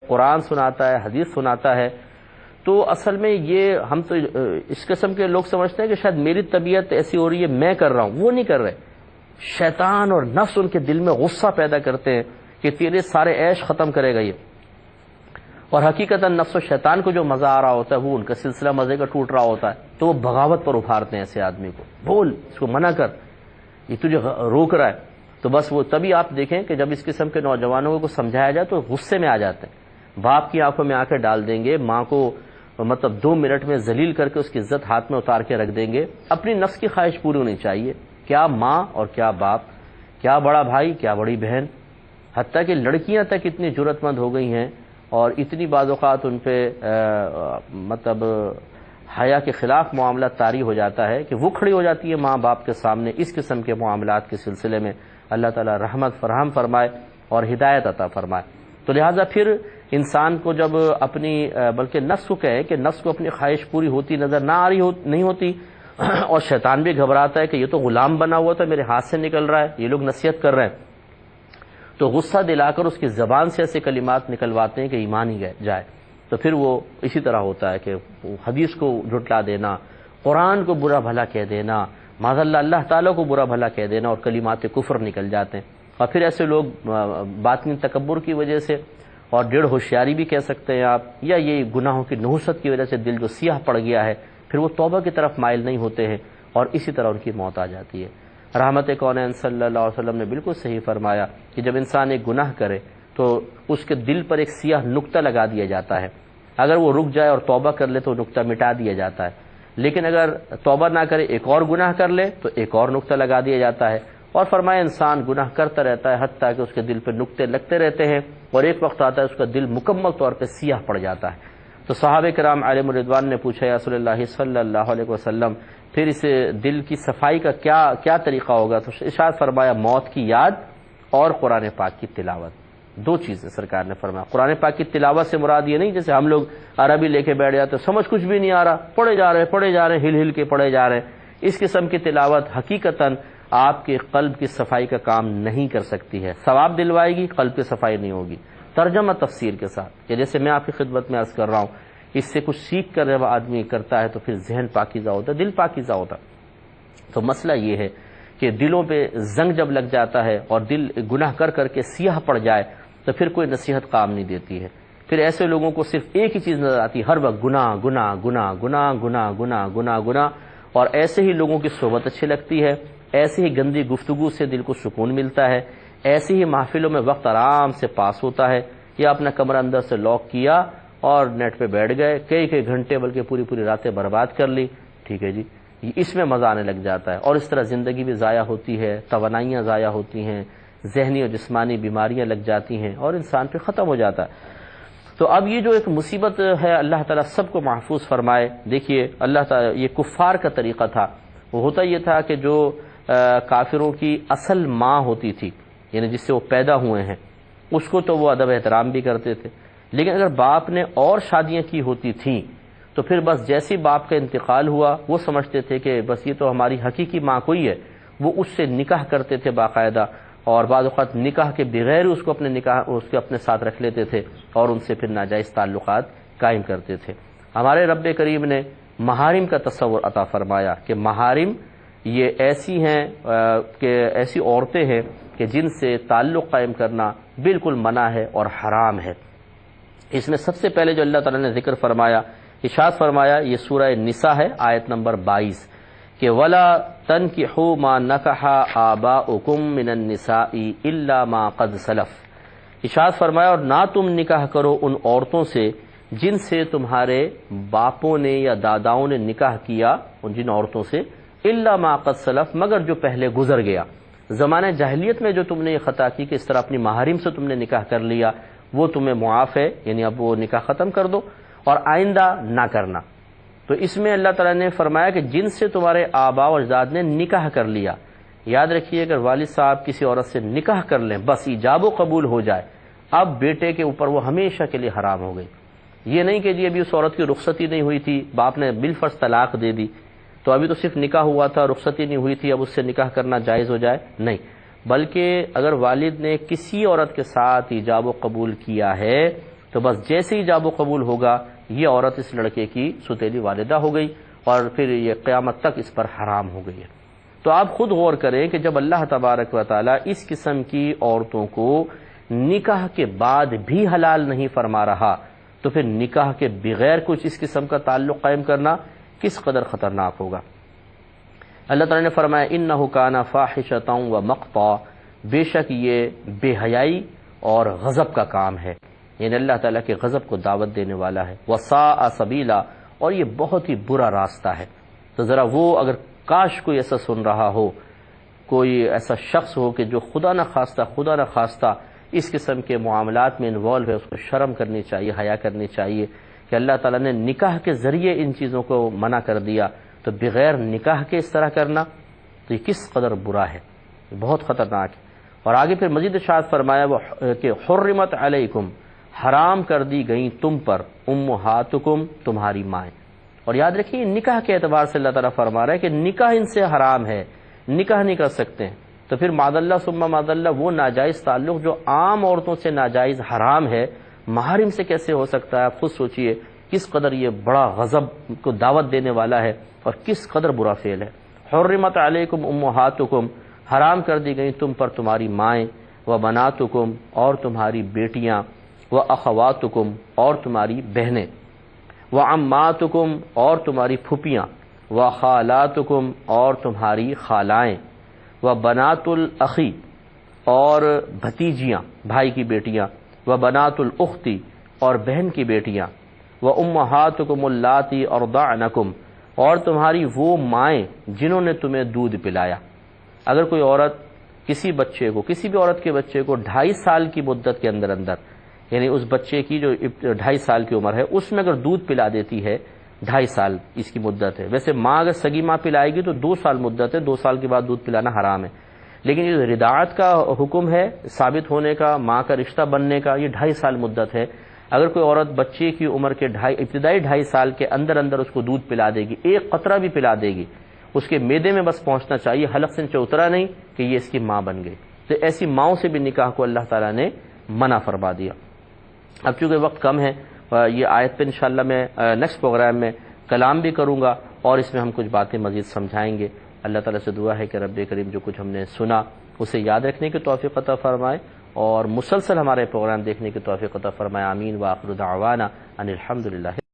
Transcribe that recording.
قرآن سناتا ہے، حدیث سناتا ہے، تو اصل میں یہ ہم تو اس قسم کے لوگ سمجھتے ہیں کہ شاید میری طبیعت ایسی ہو رہی ہے، میں کر رہا ہوں. وہ نہیں کر رہے. شیطان اور نفس ان کے دل میں غصہ پیدا کرتے ہیں کہ تیرے سارے عیش ختم کرے گا یہ. اور حقیقتاً نفس و شیطان کو جو مزہ آ رہا ہوتا ہے وہ ان کا سلسلہ مزے کا ٹوٹ رہا ہوتا ہے، تو وہ بغاوت پر ابھارتے ہیں ایسے آدمی کو. بول، اس کو منع کر، یہ تجھے روک رہا ہے. تو بس وہ تبھی آپ دیکھیں کہ جب اس قسم کے نوجوانوں کو سمجھایا جائے تو غصے میں آ جاتے ہیں. باپ کی آنکھوں میں آنکھیں ڈال دیں گے، ماں کو مطلب 2 منٹ میں ذلیل کر کے اس کی عزت ہاتھ میں اتار کے رکھ دیں گے. اپنی نفس کی خواہش پوری ہونی چاہیے. کیا ماں اور کیا باپ، کیا بڑا بھائی کیا بڑی بہن، حتیٰ کہ لڑکیاں تک اتنی جرأت مند ہو گئی ہیں اور اتنی بعض اوقات ان پہ مطلب حیا کے خلاف معاملہ طاری ہو جاتا ہے کہ وہ کھڑی ہو جاتی ہے ماں باپ کے سامنے اس قسم کے معاملات کے سلسلے میں. اللہ تعالیٰ رحمت فراہم فرمائے اور ہدایت عطا فرمائے. تو لہٰذا پھر انسان کو جب اپنی بلکہ نفس کو کہے کہ نفس کو اپنی خواہش پوری ہوتی نظر نہ آ رہی نہیں ہوتی اور شیطان بھی گھبراتا ہے کہ یہ تو غلام بنا ہوا تھا، میرے ہاتھ سے نکل رہا ہے، یہ لوگ نصیحت کر رہے ہیں، تو غصہ دلا کر اس کی زبان سے ایسے کلمات نکلواتے ہیں کہ ایمان ہی جائے. تو پھر وہ اسی طرح ہوتا ہے کہ حدیث کو جھٹلا دینا، قرآن کو برا بھلا کہہ دینا، معاذ اللہ اللہ تعالیٰ کو برا بھلا کہہ دینا اور کلمات کفر نکل جاتے ہیں. اور پھر ایسے لوگ باطنی تکبر کی وجہ سے اور ڈیڑھ ہوشیاری بھی کہہ سکتے ہیں آپ، یا یہ گناہوں کی نحوست کی وجہ سے دل جو سیاہ پڑ گیا ہے پھر وہ توبہ کی طرف مائل نہیں ہوتے ہیں اور اسی طرح ان کی موت آ جاتی ہے. رحمت کونین صلی اللہ علیہ وسلم نے بالکل صحیح فرمایا کہ جب انسان ایک گناہ کرے تو اس کے دل پر ایک سیاہ نقطہ لگا دیا جاتا ہے. اگر وہ رک جائے اور توبہ کر لے تو نقطہ مٹا دیا جاتا ہے، لیکن اگر توبہ نہ کرے ایک اور گناہ کر لے تو ایک اور نقطہ لگا دیا جاتا ہے. اور فرمایا انسان گناہ کرتا رہتا ہے حتیٰ کہ اس کے دل پہ نقطے لگتے رہتے ہیں اور ایک وقت آتا ہے اس کا دل مکمل طور پہ سیاہ پڑ جاتا ہے. تو صحابہ کرام علیہم الرضوان نے پوچھا یا رسول اللہ صلی اللہ علیہ وسلم پھر اس دل کی صفائی کا کیا طریقہ ہوگا؟ تو ارشاد فرمایا موت کی یاد اور قرآن پاک کی تلاوت. 2 چیزیں سرکار نے فرمایا. قرآن پاک کی تلاوت سے مراد یہ نہیں جیسے ہم لوگ عربی لے کے بیٹھ جاتے سمجھ کچھ بھی نہیں آ رہا، پڑھے جا رہے ہل ہل کے پڑھے جا رہے ہیں. اس قسم کی تلاوت حقیقتاً آپ کے قلب کی صفائی کا کام نہیں کر سکتی ہے. ثواب دلوائے گی، قلب کی صفائی نہیں ہوگی. ترجمہ تفسیر کے ساتھ کہ جیسے میں آپ کی خدمت میں عرض کر رہا ہوں، اس سے کچھ سیکھ کر جب آدمی کرتا ہے تو پھر ذہن پاکیزہ ہوتا ہے، دل پاکیزہ ہوتا. تو مسئلہ یہ ہے کہ دلوں پہ زنگ جب لگ جاتا ہے اور دل گناہ کر کر کے سیاہ پڑ جائے تو پھر کوئی نصیحت کام نہیں دیتی ہے. پھر ایسے لوگوں کو صرف ایک ہی چیز نظر آتی ہے، ہر وقت گناہ گناہ گناہ گناہ گناہ گناہ گناہ گناہ. اور ایسے ہی لوگوں کی صحبت اچھی لگتی ہے، ایسی ہی گندی گفتگو سے دل کو سکون ملتا ہے، ایسی ہی محفلوں میں وقت آرام سے پاس ہوتا ہے. یا اپنا کمرہ اندر سے لاک کیا اور نیٹ پہ بیٹھ گئے، کئی گھنٹے بلکہ پوری راتیں برباد کر لی، ٹھیک ہے جی، اس میں مزہ آنے لگ جاتا ہے. اور اس طرح زندگی بھی ضائع ہوتی ہے، توانائیاں ضائع ہوتی ہیں، ذہنی اور جسمانی بیماریاں لگ جاتی ہیں اور انسان پھر ختم ہو جاتا ہے. تو اب یہ جو ایک مصیبت ہے اللہ تعالیٰ سب کو محفوظ فرمائے. دیکھیے اللہ تعالیٰ یہ کفار کا طریقہ تھا. وہ ہوتا یہ تھا کہ جو کافروں کی اصل ماں ہوتی تھی، یعنی جس سے وہ پیدا ہوئے ہیں، اس کو تو وہ ادب احترام بھی کرتے تھے. لیکن اگر باپ نے اور شادیاں کی ہوتی تھیں تو پھر بس جیسے باپ کا انتقال ہوا وہ سمجھتے تھے کہ بس یہ تو ہماری حقیقی ماں کوئی ہے. وہ اس سے نکاح کرتے تھے باقاعدہ، اور بعض اوقات نکاح کے بغیر اس کو اپنے ساتھ رکھ لیتے تھے اور ان سے پھر ناجائز تعلقات قائم کرتے تھے. ہمارے رب کریم نے محارم کا تصور عطا فرمایا کہ محارم یہ ایسی ہیں کہ ایسی عورتیں ہیں کہ جن سے تعلق قائم کرنا بالکل منع ہے اور حرام ہے. اس میں سب سے پہلے جو اللہ تعالیٰ نے ذکر فرمایا، ارشاد فرمایا، یہ سورہ نساء ہے آیت نمبر 22 کہ وَلَا تَنْكِحُوا مَا نَكَحَ آبَاؤُكُم مِّنَ النِّسَاءِ إِلَّا مَا قَدْ سَلَفَ. ارشاد فرمایا اور نہ تم نکاح کرو ان عورتوں سے جن سے تمہارے باپوں نے یا داداؤں نے نکاح کیا، ان جن عورتوں سے، إِلَّا مَا قَدْ سَلَفَ مگر جو پہلے گزر گیا. زمانہ جاہلیت میں جو تم نے یہ خطا کی کہ اس طرح اپنی محارم سے تم نے نکاح کر لیا وہ تمہیں معاف ہے، یعنی اب وہ نکاح ختم کر دو اور آئندہ نہ کرنا. تو اس میں اللہ تعالیٰ نے فرمایا کہ جن سے تمہارے آباء و اجداد نے نکاح کر لیا. یاد رکھیے اگر والد صاحب کسی عورت سے نکاح کر لیں بس ایجاب و قبول ہو جائے، اب بیٹے کے اوپر وہ ہمیشہ کے لیے حرام ہو گئی. یہ نہیں کہ جی ابھی اس عورت کی رخصتی نہیں ہوئی تھی، باپ نے بالفرض طلاق دے دی تو ابھی تو صرف نکاح ہوا تھا، رخصتی نہیں ہوئی تھی، اب اس سے نکاح کرنا جائز ہو جائے، نہیں. بلکہ اگر والد نے کسی عورت کے ساتھ ایجاب و قبول کیا ہے تو بس جیسے ہی جاب و قبول ہوگا یہ عورت اس لڑکے کی ستیلی والدہ ہو گئی اور پھر یہ قیامت تک اس پر حرام ہو گئی ہے۔ تو آپ خود غور کریں کہ جب اللہ تبارک و تعالیٰ اس قسم کی عورتوں کو نکاح کے بعد بھی حلال نہیں فرما رہا تو پھر نکاح کے بغیر کچھ اس قسم کا تعلق قائم کرنا کس قدر خطرناک ہوگا۔ اللہ تعالیٰ نے فرمایا انہ کان فاحشۃ و مقتا، بے شک یہ بے حیائی اور غضب کا کام ہے، یعنی اللہ تعالیٰ کے غضب کو دعوت دینے والا ہے، وساء سبیلا، اور یہ بہت ہی برا راستہ ہے۔ تو ذرا وہ اگر کاش کوئی ایسا سن رہا ہو، کوئی ایسا شخص ہو کہ جو خدا نہ خواستہ اس قسم کے معاملات میں انوالو ہے، اس کو شرم کرنی چاہیے، حیا کرنی چاہیے کہ اللہ تعالیٰ نے نکاح کے ذریعے ان چیزوں کو منع کر دیا، تو بغیر نکاح کے اس طرح کرنا تو یہ کس قدر برا ہے، بہت خطرناک ہے۔ اور آگے پھر مزید ارشاد فرمایا وہ کہ حرمت علیکم، حرام کر دی گئیں تم پر، امہاتکم، تمہاری مائیں۔ اور یاد رکھیے نکاح کے اعتبار سے اللہ تعالیٰ فرما رہا ہے کہ نکاح ان سے حرام ہے، نکاح نہیں کر سکتے ہیں۔ تو پھر معاذ اللہ ثم معاذ اللہ وہ ناجائز تعلق جو عام عورتوں سے ناجائز حرام ہے، محارم سے کیسے ہو سکتا ہے؟ آپ خود سوچئے کس قدر یہ بڑا غضب کو دعوت دینے والا ہے اور کس قدر برا فعل ہے۔ حرمت علیکم امہاتکم، حرام کر دی گئیں تم پر تمہاری مائیں، و بناتکم، اور تمہاری بیٹیاں، و اخواتکم، اور تمہاری بہنیں، و عماتکم، اور تمہاری پھپھیاں، و خالاتکم، اور تمہاری خالائیں، و بنات الاخی، اور بھتیجیاں بھائی کی بیٹیاں، و بنات الاختی، اور بہن کی بیٹیاں، و امہاتکم اللاتی ارضعنکم، اور تمہاری وہ مائیں جنہوں نے تمہیں دودھ پلایا۔ اگر کوئی عورت کسی بچے کو، کسی بھی عورت کے بچے کو 2.5 سال کی مدت کے اندر یعنی اس بچے کی جو 2.5 سال کی عمر ہے اس میں اگر دودھ پلا دیتی ہے، 2.5 سال اس کی مدت ہے۔ ویسے ماں اگر سگی ماں پلائے گی تو 2 سال مدت ہے، 2 سال کے بعد دودھ پلانا حرام ہے، لیکن یہ رضاعت کا حکم ہے، ثابت ہونے کا، ماں کا رشتہ بننے کا، یہ 2.5 سال مدت ہے۔ اگر کوئی عورت بچے کی عمر کے ابتدائی 2.5 سال کے اندر اس کو دودھ پلا دے گی، ایک قطرہ بھی پلا دے گی، اس کے معدے میں بس پہنچنا چاہیے، حلق سے نیچے اترا نہیں کہ یہ اس کی ماں بن گئی، تو ایسی ماؤں سے بھی نکاح کو اللہ تعالیٰ نے منع فرما دیا۔ اب چونکہ وقت کم ہے، یہ آیت پہ انشاءاللہ میں نیکسٹ پروگرام میں کلام بھی کروں گا اور اس میں ہم کچھ باتیں مزید سمجھائیں گے۔ اللہ تعالیٰ سے دعا ہے کہ رب کریم جو کچھ ہم نے سنا اسے یاد رکھنے کی توفیق عطا فرمائے اور مسلسل ہمارے پروگرام دیکھنے کی توفیق عطا فرمائے۔ آمین۔ وآخر دعوانا ان الحمدللہ۔